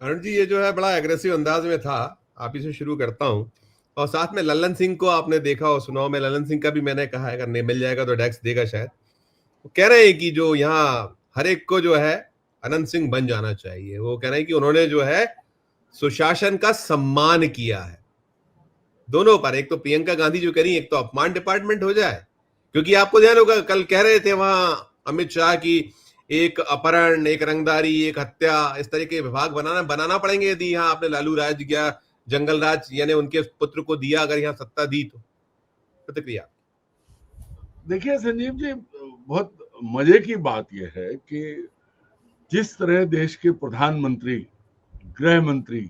अरुण जी, ये जो है बड़ा एग्रेसिव अंदाज में था। आप इसे शुरू करता हूँ। और साथ में लल्लन सिंह को आपने देखा हो सुना हो, मैं लल्लन सिंह का भी मैंने कहा है, अगर नहीं मिल जाएगा तो टैक्स देगा शायद। वो कह रहे हैं कि जो यहाँ हर एक को जो है अनंत सिंह बन जाना चाहिए। वो कह रहे हैं कि उन्होंने जो है सुशासन का सम्मान किया है दोनों पर। एक तो प्रियंका गांधी जो करी, एक तो अपमान डिपार्टमेंट हो जाए। क्योंकि आपको ध्यान होगा, कल कह रहे थे वहां अमित शाह की एक अपहरण, एक रंगदारी, एक हत्या, इस तरह के विभाग बनाना पड़ेंगे यदि यहाँ आपने लालू राज या जंगल राज यानी उनके पुत्र को दिया, अगर यहाँ सत्ता दी तो। प्रतिक्रिया। देखिए संजीव जी, बहुत मजे की बात यह है कि जिस तरह देश के प्रधानमंत्री, गृह मंत्री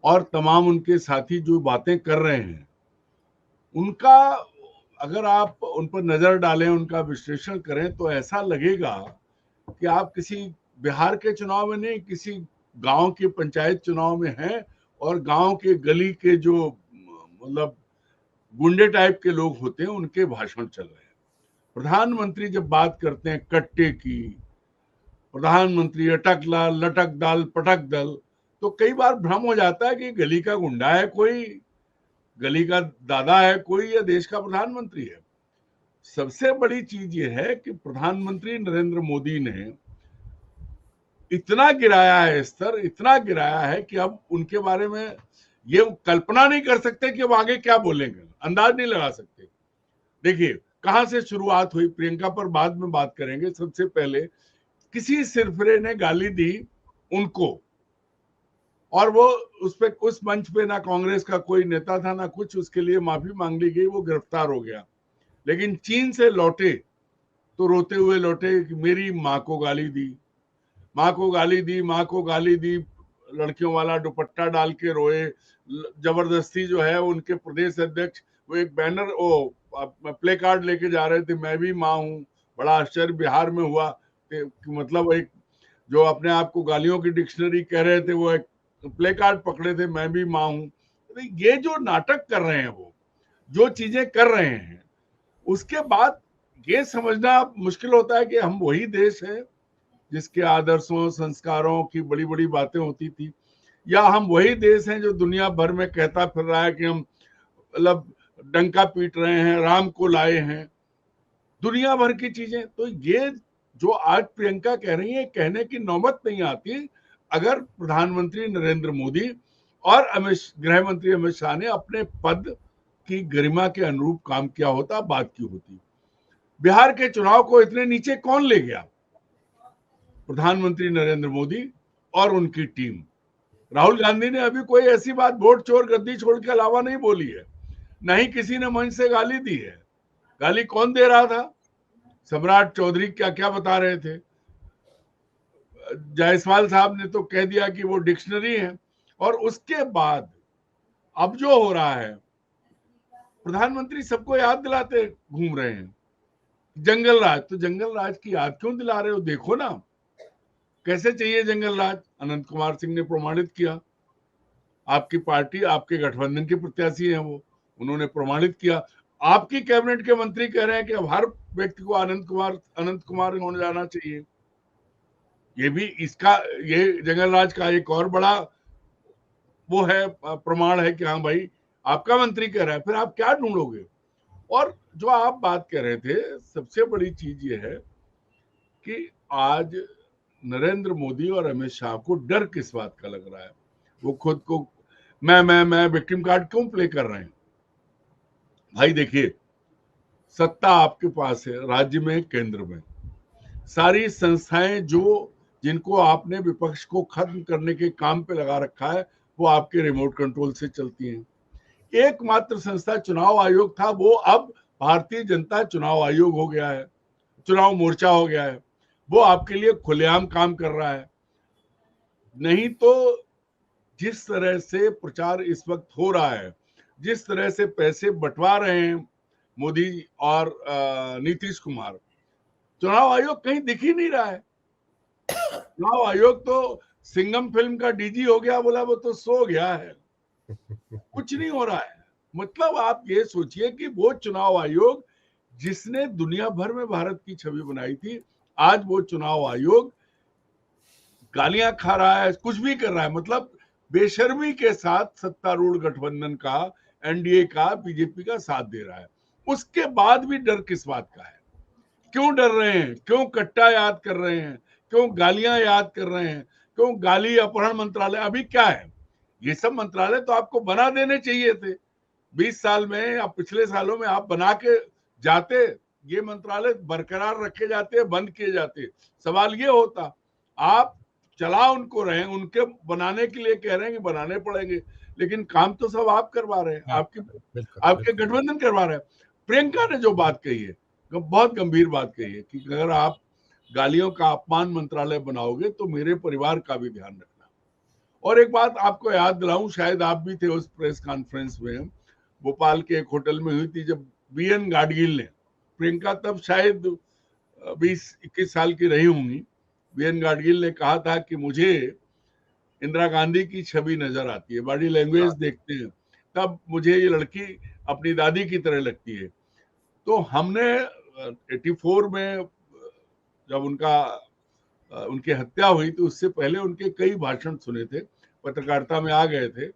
और तमाम उनके साथी जो बातें कर रहे हैं, उनका अगर आप उन पर नजर डालें, उनका विश्लेषण करें, तो ऐसा लगेगा कि आप किसी बिहार के चुनाव में नहीं, किसी गांव के पंचायत चुनाव में हैं और गांव के गली के जो मतलब गुंडे टाइप के लोग होते हैं उनके भाषण चल रहे हैं। प्रधानमंत्री जब बात करते हैं कट्टे की, प्रधानमंत्री अटक लाल लटक दाल पटक दल, तो कई बार भ्रम हो जाता है कि गली का गुंडा है कोई, गली का दादा है कोई, या देश का प्रधानमंत्री है। सबसे बड़ी चीज ये है कि प्रधानमंत्री नरेंद्र मोदी ने इतना गिराया है स्तर, इतना गिराया है कि अब उनके बारे में ये कल्पना नहीं कर सकते कि वो आगे क्या बोलेंगे, अंदाज नहीं लगा सकते। देखिए कहां से शुरुआत हुई, प्रियंका पर बाद में बात करेंगे। सबसे पहले किसी सिरफिरे ने गाली दी उनको, और वो उस मंच पे ना कांग्रेस का कोई नेता था ना कुछ, उसके लिए माफी मांग ली गई, वो गिरफ्तार हो गया। लेकिन चीन से लौटे तो रोते हुए लौटे कि मेरी माँ को गाली दी, माँ को गाली दी, माँ को गाली दी, लड़कियों वाला दुपट्टा डाल के रोए। जबरदस्ती जो है उनके प्रदेश अध्यक्ष वो एक बैनर प्ले कार्ड लेके जा रहे थे, मैं भी माँ हूँ। बड़ा आश्चर्य बिहार में हुआ कि मतलब एक जो अपने आप को गालियों की डिक्शनरी कह रहे थे, वो एक प्ले कार्ड पकड़े थे, मैं भी माँ हूँ। ये जो नाटक कर रहे हैं, वो जो चीजें कर रहे हैं, उसके बाद ये समझना मुश्किल होता है कि हम वही देश है जिसके आदर्शों संस्कारों की बड़ी बड़ी बातें होती थी, या हम वही देश हैं जो दुनिया भर में कहता फिर रहा है कि हम मतलब डंका पीट रहे हैं, राम को लाए हैं, दुनिया भर की चीजें। तो ये जो आज प्रियंका कह रही है, कहने की नौबत नहीं आती अगर प्रधानमंत्री नरेंद्र मोदी और गृह मंत्री अमित शाह ने अपने पद की गरिमा के अनुरूप काम किया होता, बात की होती। बिहार के चुनाव को इतने नीचे कौन ले गया? प्रधानमंत्री नरेंद्र मोदी और उनकी टीम। राहुल गांधी ने अभी कोई ऐसी बात वोट चोर गद्दी छोड़ के अलावा नहीं बोली है, नहीं किसी ने मंच से गाली दी है। गाली कौन दे रहा था? सम्राट चौधरी क्या क्या बता रहे थे, जायसवाल साहब ने तो कह दिया कि वो डिक्शनरी है। और उसके बाद अब जो हो रहा है, प्रधानमंत्री सबको याद दिलाते घूम रहे हैं जंगल राज। तो जंगल राज की याद क्यों दिला रहे हो? देखो ना कैसे चाहिए जंगल राज। अनंत कुमार सिंह ने प्रमाणित किया, आपकी पार्टी, आपके गठबंधन के प्रत्याशी हैं वो, उन्होंने प्रमाणित किया। आपकी कैबिनेट के मंत्री कह रहे हैं कि अब हर व्यक्ति को अनंत कुमार होने जाना चाहिए। ये भी इसका, ये जंगल राज का एक और बड़ा वो है, प्रमाण है कि हाँ भाई आपका मंत्री कह रहा है, फिर आप क्या ढूंढोगे? और जो आप बात कर रहे थे, सबसे बड़ी चीज ये है कि आज नरेंद्र मोदी और अमित शाह को डर किस बात का लग रहा है? वो खुद को मैं विक्टिम कार्ड क्यों प्ले कर रहे हैं? भाई देखिए, सत्ता आपके पास है राज्य में, केंद्र में। सारी संस्थाएं जो जिनको आपने विपक्ष को खत्म करने के काम पे लगा रखा है, वो आपके रिमोट कंट्रोल से चलती हैं। एकमात्र संस्था चुनाव आयोग था, वो अब भारतीय जनता चुनाव आयोग हो गया है, चुनाव मोर्चा हो गया है। वो आपके लिए खुलेआम काम कर रहा है। नहीं तो जिस तरह से प्रचार इस वक्त हो रहा है, जिस तरह से पैसे बंटवा रहे हैं मोदी और नीतीश कुमार, चुनाव आयोग कहीं दिख ही नहीं रहा है। चुनाव आयोग तो सिंघम फिल्म का डीजी हो गया, बोला वो तो सो गया है, कुछ नहीं हो रहा है। मतलब आप ये सोचिए कि वो चुनाव आयोग जिसने दुनिया भर में भारत की छवि बनाई थी, आज वो चुनाव आयोग गालियां खा रहा है, कुछ भी कर रहा है, मतलब बेशर्मी के साथ सत्तारूढ़ गठबंधन का, एनडीए का, बीजेपी का साथ दे रहा है। उसके बाद भी डर किस बात का है? क्यों डर रहे हैं? क्यों कट्टा याद कर रहे हैं? क्यों गालियां याद कर रहे हैं? क्यों गाली अपहरण मंत्रालय? अभी क्या है, ये सब मंत्रालय तो आपको बना देने चाहिए थे 20 साल में या पिछले सालों में, आप बना के जाते, ये मंत्रालय बरकरार रखे जाते, बंद किए जाते। सवाल ये होता, आप चला उनको रहे हैं, उनके बनाने के लिए कह रहे हैं कि बनाने पड़ेंगे, लेकिन काम तो सब आप करवा रहे हैं, आपके गठबंधन करवा रहे हैं। प्रियंका ने जो बात कही है, बहुत गंभीर बात कही है कि अगर आप गालियों का अपमान मंत्रालय बनाओगे तो मेरे परिवार का भी ध्यान रखना। और एक बात आपको याद दिलाऊं, शायद आप भी थे उस प्रेस कॉन्फ्रेंस में, भोपाल के एक होटल में हुई थी, जब बीएन गाडगिल ने, प्रियंका तब शायद 20-21 साल की रही होंगी, बीएन गाडगिल ने कहा था कि मुझे इंदिरा गांधी की छवि नजर आती है, बॉडी लैंग्वेज देखते हैं तब मुझे ये लड़की अपनी दादी की तरह लगती है। तो हमने 84 में जब उनकी हत्या हुई तो उससे पहले उनके कई भाषण सुने थे, पत्रकारिता में आ गए थे।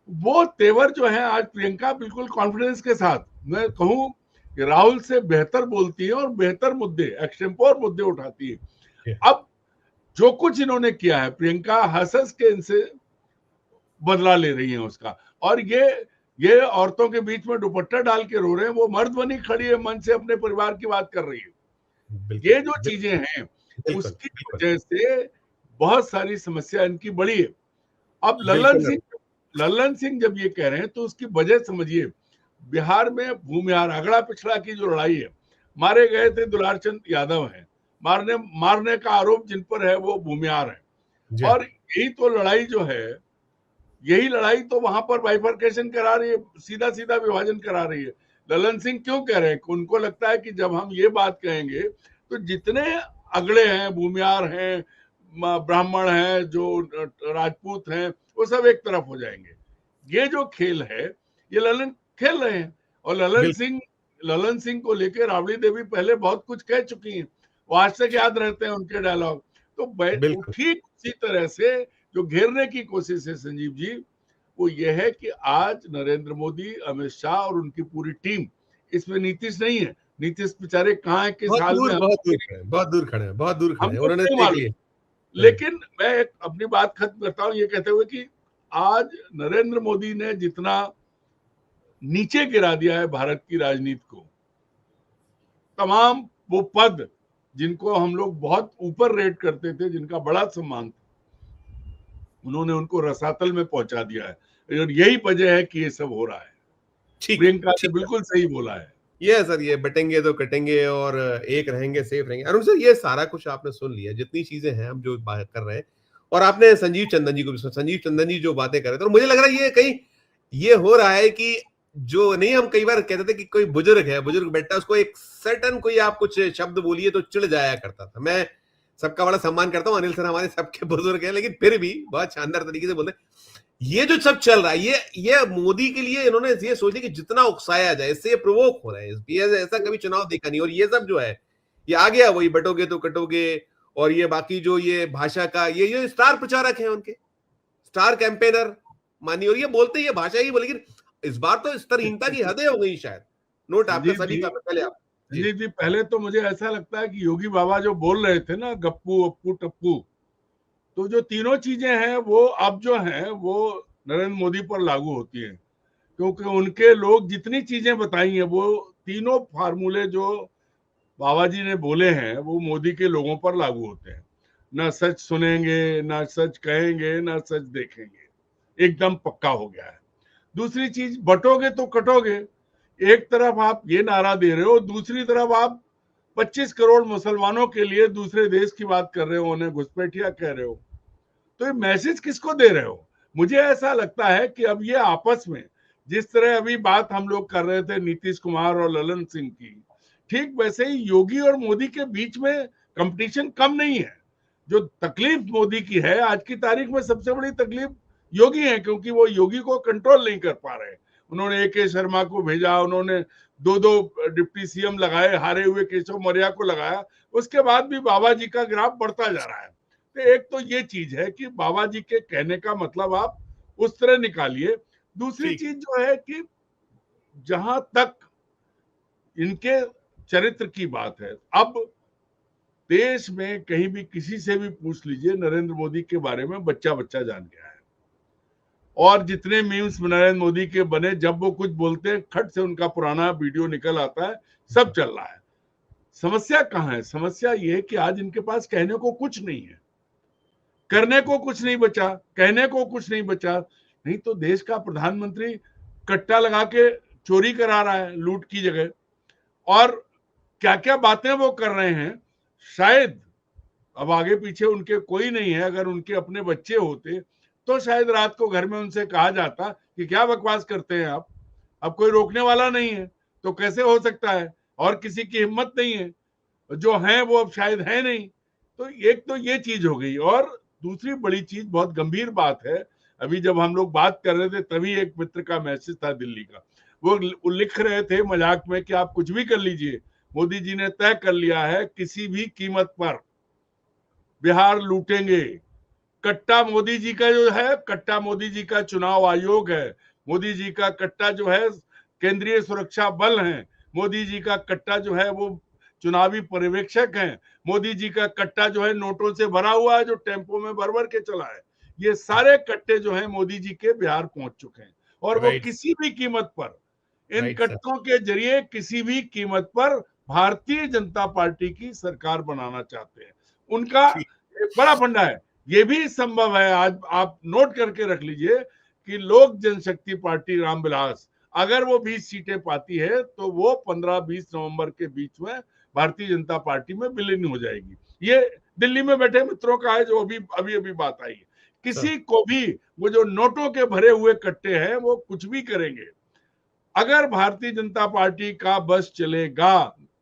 वो तेवर जो है आज प्रियंका बिल्कुल कॉन्फिडेंस के साथ, मैं कहूं कि राहुल से बेहतर बोलती है और बेहतर मुद्दे, एक्सटेम्पोर मुद्दे उठाती है। अब जो कुछ इन्होंने किया है, प्रियंका हंस के इनसे बदला ले रही है उसका। और ये औरतों के बीच में दुपट्टा डाल के रो रहे हैं, वो मर्द बनी खड़ी है, मन से अपने परिवार की बात कर रही है। ये जो चीजें हैं उसकी वजह से बहुत सारी समस्या इनकी बढ़ी है। अब लल्लन सिंह जब ये कह रहे हैं तो उसकी वजह समझिए। बिहार में भूमिहार अगड़ा पिछड़ा की जो लड़ाई है, मारे गए थे दुलारचंद यादव हैं, मारने का आरोप जिन पर है वो भूमिहार है। और यही तो लड़ाई जो है, यही लड़ाई तो वहां पर बाइफर्केशन करा रही है, सीधा सीधा विभाजन करा रही है। लल्लन सिंह क्यों कह रहे हैं? उनको लगता है कि जब हम ये बात कहेंगे तो जितने अगड़े हैं, भूमिहार हैं, ब्राह्मण हैं, जो राजपूत हैं, वो सब एक तरफ हो जाएंगे। ये जो खेल है ये ललन खेल रहे हैं। और ललन सिंह को लेकर राबड़ी देवी पहले बहुत कुछ कह चुकी हैं, वो आज तक याद रहते हैं उनके डायलॉग। तो ठीक उसी तरह से जो घेरने की कोशिश है संजीव जी, वो ये है कि आज नरेंद्र मोदी, अमित शाह और उनकी पूरी टीम, इसमें नीतीश नहीं है। नीतीश बेचारे कहाँ है, किस हाल में, बहुत दूर खड़े हैं, उन्होंने देख लिया। लेकिन मैं अपनी बात खत्म करता हूं ये कहते हुए कि आज नरेंद्र मोदी ने जितना नीचे गिरा दिया है भारत की राजनीति को, तमाम वो पद जिनको हम लोग बहुत ऊपर रेट करते थे, जिनका बड़ा सम्मान था, उन्होंने उनको रसातल में पहुंचा दिया है। और यही वजह है कि ये सब हो रहा है। प्रियंका ने बिल्कुल सही बोला है। ये सर, ये बटेंगे तो कटेंगे और एक रहेंगे, सेफ रहेंगे। अरुण सर, ये सारा कुछ आपने सुन लिया, जितनी चीजें हैं हम जो बात कर रहे हैं, और आपने संजीव चंदन जी को भी सुना। संजीव चंदन जी जो बातें कर रहे थे, और मुझे लग रहा है ये कहीं ये हो रहा है कि जो नहीं, हम कई बार कहते थे कि कोई बुजुर्ग है, बुजुर्ग बैठा है, उसको एक सर्टन कोई आप कुछ शब्द बोलिए तो चिढ़ जाया करता था। मैं सबका बड़ा सम्मान करता हूँ, अनिल सर हमारे सबके बुजुर्ग हैं, लेकिन फिर भी बहुत शानदार तरीके से बोलते। ये जो सब चल रहा है, ये मोदी के लिए इन्होंने ये सोच लिया कि जितना उकसाया जाए, इससे ये प्रोवोक हो रहे हैं। ये ऐसा कभी चुनाव देखा नहीं। और ये सब जो है, ये आ गया वही बटोगे तो कटोगे, और ये बाकी जो ये भाषा का, ये स्टार प्रचारक हैं उनके, स्टार कैंपेनर मानिए, और ये बोलते ये भाषा ही बोले। लेकिन इस बार तो स्तरहीनता की हदें हो गई शायद। नोट आपका सभी का। पहले आप जी, पहले तो मुझे ऐसा लगता है कि योगी बाबा जो बोल रहे थे ना, गप्पू अप्पू टप्पू, तो जो तीनों चीजें हैं वो अब जो हैं वो नरेंद्र मोदी पर लागू होती हैं, क्योंकि उनके लोग जितनी चीजें बताई हैं, वो तीनों फार्मूले जो बाबा जी ने बोले हैं वो मोदी के लोगों पर लागू होते हैं। ना सच सुनेंगे, ना सच कहेंगे, ना सच देखेंगे, एकदम पक्का हो गया है। दूसरी चीज, बटोगे तो कटोगे। एक तरफ आप ये नारा दे रहे हो, दूसरी तरफ आप 25 करोड़ मुसलमानों के लिए दूसरे देश की बात कर रहे हो, उन्हें घुसपैठिया कह रहे हो। तो ये मैसेज किसको दे रहे हो? मुझे ऐसा लगता है कि अब ये आपस में, जिस तरह अभी बात हम लोग कर रहे थे नीतीश कुमार और ललन सिंह की, ठीक वैसे ही योगी और मोदी के बीच में कंपटीशन कम नहीं है। जो तकलीफ मोदी की है आज की तारीख में, सबसे बड़ी तकलीफ योगी है, क्योंकि वो योगी को कंट्रोल नहीं कर पा रहे। उन्होंने AK शर्मा को भेजा, उन्होंने दो डिप्टी CM लगाए, हारे हुए केशव मौर्य को लगाया, उसके बाद भी बाबा जी का ग्राफ बढ़ता जा रहा है। तो एक तो ये चीज है कि बाबा जी के कहने का मतलब आप उस तरह निकालिए। दूसरी ठीक। चीज जो है कि जहां तक इनके चरित्र की बात है, अब देश में कहीं भी किसी से भी पूछ लीजिए, नरेंद्र मोदी के बारे में बच्चा बच्चा जान गया है। और जितने मीम्स नरेंद्र मोदी के बने, जब वो कुछ बोलते हैं खट से उनका पुराना वीडियो निकल आता है, सब चल रहा है। समस्या कहाँ है? समस्या ये है कि आज इनके पास कहने को कुछ नहीं है, करने को कुछ नहीं बचा, कहने को कुछ नहीं बचा। नहीं तो देश का प्रधानमंत्री कट्टा लगा के चोरी करा रहा है लूट की जगह, और क्या क्या बातें वो कर रहे हैं। शायद अब आगे पीछे उनके कोई नहीं है, अगर उनके अपने बच्चे होते तो शायद रात को घर में उनसे कहा जाता कि क्या बकवास करते हैं आप, अब कोई रोकने वाला नहीं है तो कैसे हो सकता है, और किसी की हिम्मत नहीं है, जो है वो अब शायद है नहीं। तो एक तो ये चीज हो गई। और दूसरी बड़ी चीज, बहुत गंभीर बात है, अभी जब हम लोग बात कर रहे थे तभी एक मित्र का मैसेज था दिल्ली का, वो लिख रहे थे मजाक में कि आप कुछ भी कर लीजिए, मोदी जी ने तय कर लिया है किसी भी कीमत पर बिहार लूटेंगे। कट्टा मोदी जी का जो है, कट्टा मोदी जी का चुनाव आयोग है, मोदी जी का कट्टा जो है केंद्रीय सुरक्षा बल है, मोदी जी का कट्टा जो है वो चुनावी पर्यवेक्षक हैं, मोदी जी का कट्टा जो है नोटों से भरा हुआ है जो टेम्पो में भर भर के चला है। ये सारे कट्टे जो हैं मोदी जी के बिहार पहुंच चुके हैं, और वो राइट। किसी भी कीमत पर, इन राइट सर। कट्टों के जरिए किसी भी कीमत पर भारतीय जनता पार्टी की सरकार बनाना चाहते हैं। उनका ठीक। एक बड़ा फंडा है। ये भी संभव है, आज आप नोट करके रख लीजिए कि लोक जनशक्ति पार्टी रामविलास अगर वो 20 सीटें पाती है तो वो 15-20 नवंबर के बीच में भारतीय जनता पार्टी में विलीन हो जाएगी। ये दिल्ली में बैठे मित्रों का है, जो अभी अभी बात आई है। किसी को भी वो जो नोटों के भरे हुए कट्टे हैं वो कुछ भी करेंगे। अगर भारतीय जनता पार्टी का बस चलेगा,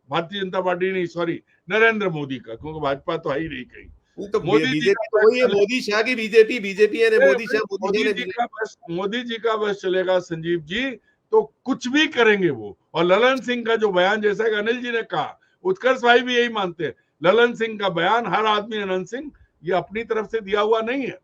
भारतीय जनता पार्टी नहीं, सॉरी, नरेंद्र मोदी का, क्योंकि भाजपा तो है ही नहीं कहीं, वो तो मोदी जी बीजेपी का तो वही है, बस मोदी शाह की बीजेपी, बीजेपी है ने मोदी शाह, मोदी शाह ने मोदी जी का बस चलेगा संजीव जी, तो कुछ भी करेंगे वो। और ललन सिंह का जो बयान, जैसा कि अनिल जी ने कहा, उत्कर्ष भाई भी यही मानते हैं, ललन सिंह का बयान, हर आदमी अनंत सिंह, ये अपनी तरफ से दिया हुआ नहीं है।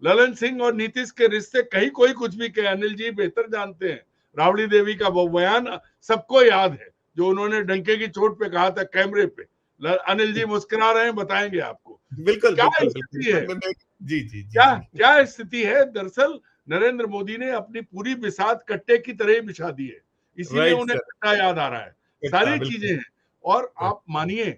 ललन सिंह और नीतीश के रिश्ते कहीं कोई कुछ भी कहे, अनिल जी बेहतर जानते हैं। राबड़ी देवी का वो बयान सबको याद है, जो उन्होंने डंके की चोट पे कहा था कैमरे पे। अनिल जी मुस्कुरा रहे हैं, बताएंगे आपको बिल्कुल क्या बिल्कुल स्थिति है। जी जी जी क्या जी। क्या स्थिति है? दरअसल नरेंद्र मोदी ने अपनी पूरी बिसात कट्टे की तरह ही बिछा दी है, इसीलिए राइट उन्हें सर। कट्टा याद आ रहा है। कट्टा सारी चीजें बिल्कुल। हैं। और आप मानिए,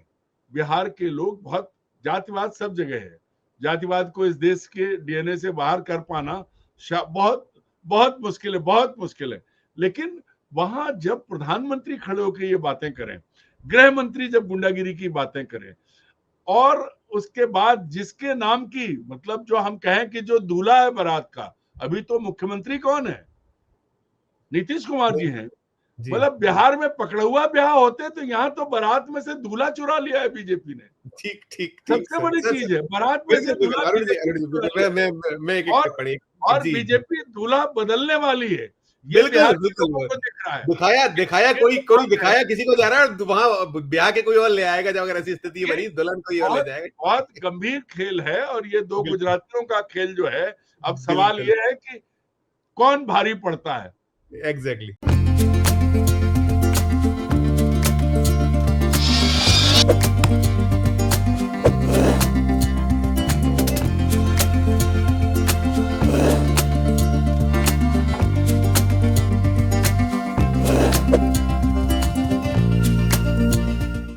बिहार के लोग बहुत, जातिवाद सब जगह है, जातिवाद को इस देश के डीएनए से बाहर कर पाना बहुत बहुत मुश्किल है, बहुत मुश्किल है। लेकिन वहां जब प्रधानमंत्री खड़े होकर ये बातें करें, गृह मंत्री जब गुंडागिरी की बातें करें, और उसके बाद जिसके नाम की, मतलब जो हम कहें कि जो दूल्हा है बारात का, अभी तो मुख्यमंत्री कौन है? नीतीश कुमार जी हैं। जी। मतलब बिहार में पकड़ुआ ब्याह होते तो यहाँ तो बारात में से दूल्हा चुरा लिया है बीजेपी ने। ठीक ठीक ठीक सबसे सर, बड़ी सर, चीज है, बारात में बिल्कुल से बिल्कुल दूल्हा अरुण जी, बीजेपी ने चुरा लिया। मैं एक एक और टिप्पणी। और जी जी। बीजेपी दूल्हा बदलने वाली है, ये बिल्कुल बिहार के बिल्कुल लोगों को दिख रहा है। दिखाया दिखाया, ये कोई तो कोई बात है। दिखाया किसी को जा रहा है, और वहां ब्याह के कोई और ले आएगा, जब अगर ऐसी स्थिति ये बनी दुल्हन कोई और ले बहुत जाएगा। बहुत गंभीर खेल है, और ये दो बिल्कुल गुजरातियों का खेल जो है, अब सवाल बिल्कुल। ये है कि कौन भारी पड़ता है। एग्जैक्टली।